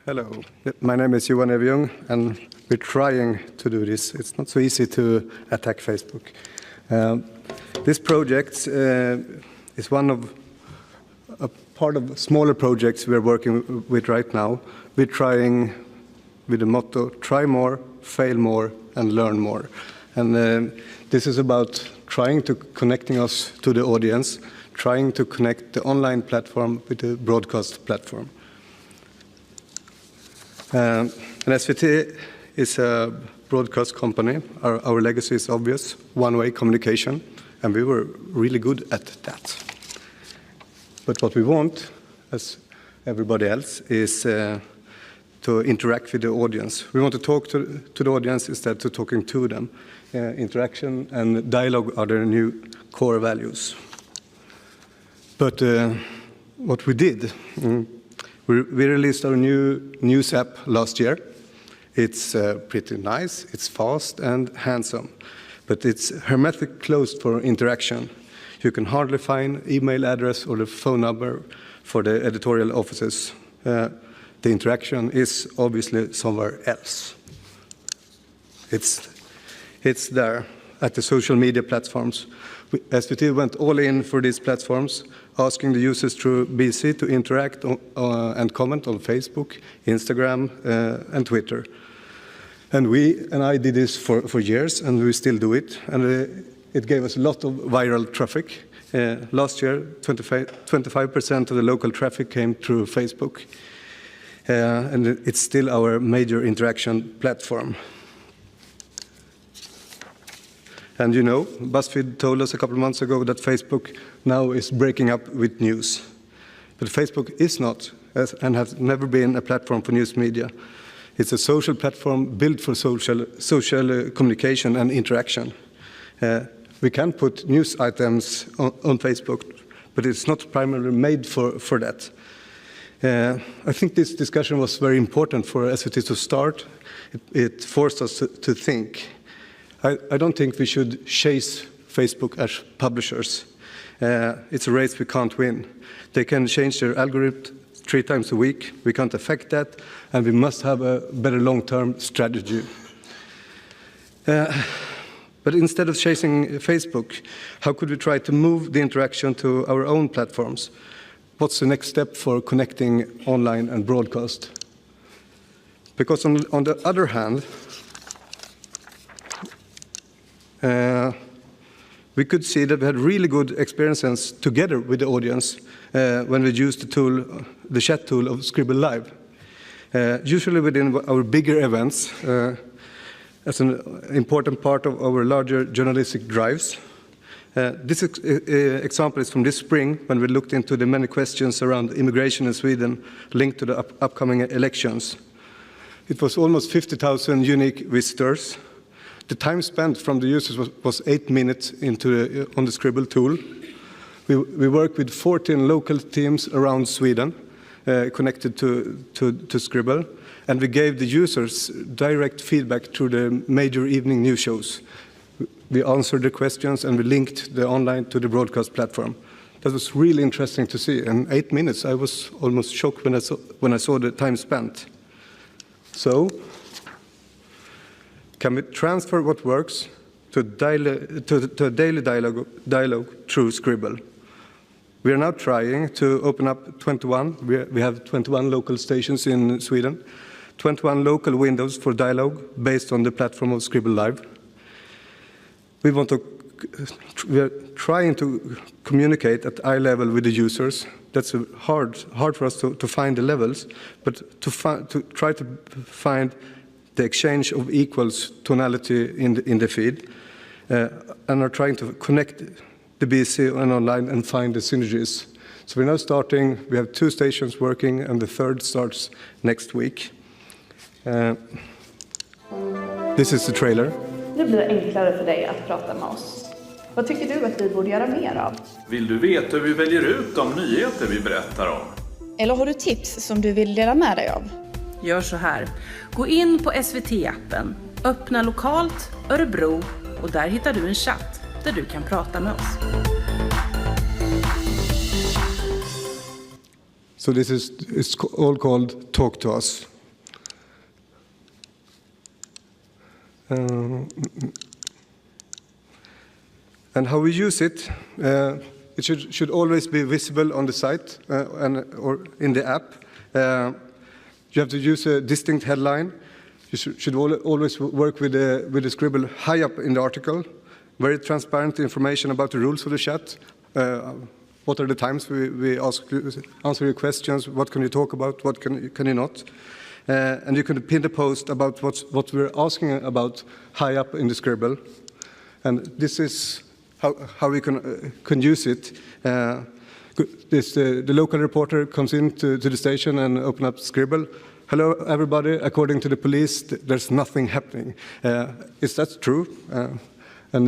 Hello, my name is Johan Everljung, and we're trying to do this. It's not so easy to attack Facebook. This project is a part of smaller projects we're working with right now. We're trying with the motto, try more, fail more, and learn more. And this is about trying to connecting us to the audience, trying to connect the online platform with the broadcast platform. And SVT is a broadcast company. Our legacy is obvious, one-way communication, and we were really good at that. But what we want, as everybody else, is to interact with the audience. We want to talk to the audience instead of talking to them. Interaction and dialogue are the new core values. But what we did, we released our new news app last year. It's pretty nice, it's fast and handsome, but it's hermetically closed for interaction. You can hardly find email address or the phone number for the editorial offices. The interaction is obviously somewhere else. It's there at the social media platforms. SVT went all in for these platforms, asking the users through BC to interact and comment on Facebook, Instagram, and Twitter. And I did this for years, and we still do it. And it gave us a lot of viral traffic. Last year, 25% of the local traffic came through Facebook. And it's still our major interaction platform. And you know, BuzzFeed told us a couple of months ago that Facebook now is breaking up with news. But Facebook is not, and has never been, a platform for news media. It's a social platform built for social communication and interaction. We can put news items on Facebook, but it's not primarily made for that. I think this discussion was very important for SVT to start. It forced us to think. I don't think we should chase Facebook as publishers. It's a race we can't win. They can change their algorithm 3 times a week. We can't affect that, and we must have a better long-term strategy. But instead of chasing Facebook, how could we try to move the interaction to our own platforms? What's the next step for connecting online and broadcast? Because on the other hand, we could see that we had really good experiences together with the audience when we used the chat tool of Scribble Live. Usually within our bigger events, as an important part of our larger journalistic drives. This example is from this spring, when we looked into the many questions around immigration in Sweden linked to the upcoming elections. It was almost 50,000 unique visitors. The time spent from the users was 8 minutes on the Scribble tool. We worked with 14 local teams around Sweden connected to Scribble, and we gave the users direct feedback through the major evening news shows. We answered the questions and we linked the online to the broadcast platform. That was really interesting to see. In 8 minutes, I was almost shocked when I saw the time spent. So, can we transfer what works to a daily dialogue through Scribble? We are now trying to open up 21. We have 21 local stations in Sweden, 21 local windows for dialogue based on the platform of Scribble Live. We are trying to communicate at eye level with the users. That's hard for us to find the levels, but to try to find the exchange of equals tonality in the feed, and are trying to connect the BC and online and find the synergies. So we're now starting. We have 2 stations working, and the 3rd starts next week. This is the trailer. Det blir enklare för dig att prata med oss. Vad tycker du att vi borde göra mer av? Vill du veta hur vi väljer ut de nyheter vi berättar om? Eller har du tips som du vill dela med dig av? Gör så här. Gå in på SVT-appen, öppna lokalt Örebro och där hittar du en chatt där du kan prata med oss. So this is all called Talk to Us. And how we use it, it should always be visible on the site or in the app. You have to use a distinct headline. You should always work with the scribble high up in the article. Very transparent information about the rules of the chat. What are the times we answer your questions? What can you talk about? What can you not? And you can pin the post about what we're asking about high up in the scribble. And this is how we can use it. The local reporter comes into the station and opens up Scribble. Hello, everybody. According to the police, there's nothing happening. Is that true? And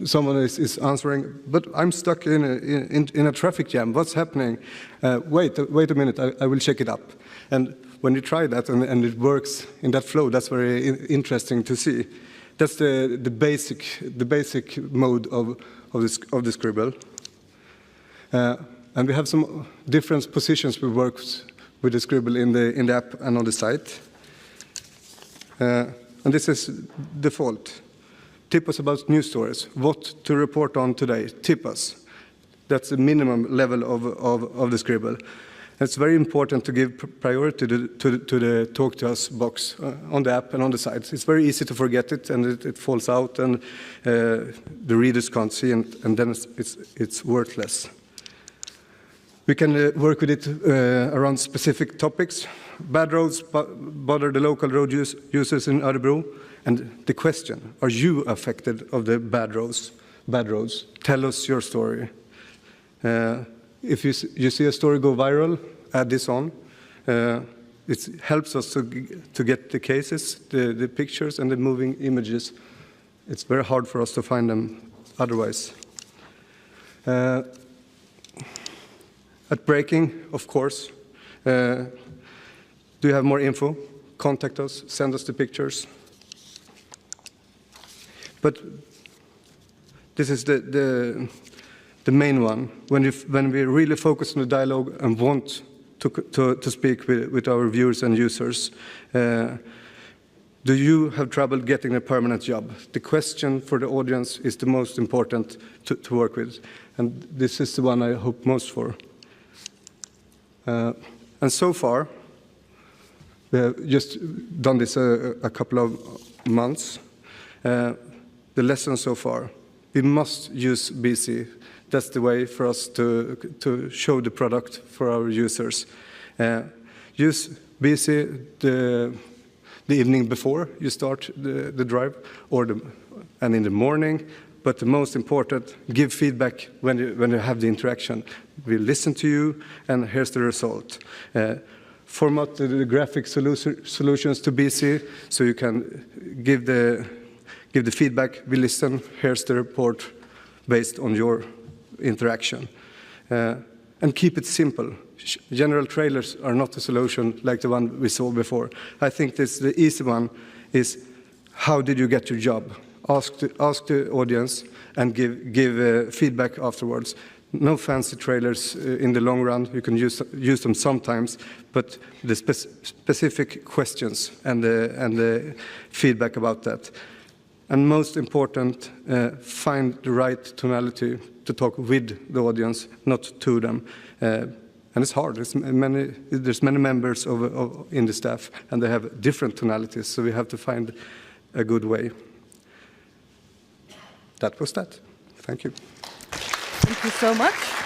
someone is answering, but I'm stuck in a traffic jam. What's happening? Wait a minute. I will check it up. And when you try that and it works in that flow, that's very interesting to see. That's the basic mode of the Scribble. And we have some different positions we work with the Scribble in the app and on the site. And this is default. Tip us about news stories. What to report on today? Tip us. That's the minimum level of the Scribble. It's very important to give priority to the Talk to Us box on the app and on the site. It's very easy to forget it, and it falls out, and the readers can't see, and then it's worthless. We can work with it around specific topics. Bad roads bother the local road users in Örebro, and the question: are you affected of the bad roads? Tell us your story. If you see a story go viral, add this on. It helps us to get the cases, the pictures, and the moving images. It's very hard for us to find them otherwise. At breaking, of course. Do you have more info? Contact us, send us the pictures. But this is the main one. When we really focus on the dialogue and want to speak with our viewers and users, do you have trouble getting a permanent job? The question for the audience is the most important to work with. And this is the one I hope most for. And so far, we have just done this a couple of months. The lesson so far: we must use BC. That's the way for us to show the product for our users. Use BC the evening before you start the drive, and in the morning. But the most important, give feedback when you have the interaction. We listen to you, and here's the result. Format the graphic solutions to BC so you can give the feedback. We listen. Here's the report based on your interaction. And keep it simple. General trailers are not a solution like the one we saw before. I think the easy one is, how did you get your job? Ask the audience and give feedback afterwards. No fancy trailers in the long run. You can use them sometimes, but the specific questions and the feedback about that. And most important, find the right tonality to talk with the audience, not to them. And it's hard. There's many members in the staff, and they have different tonalities, so we have to find a good way. That was that. Thank you. Thank you so much.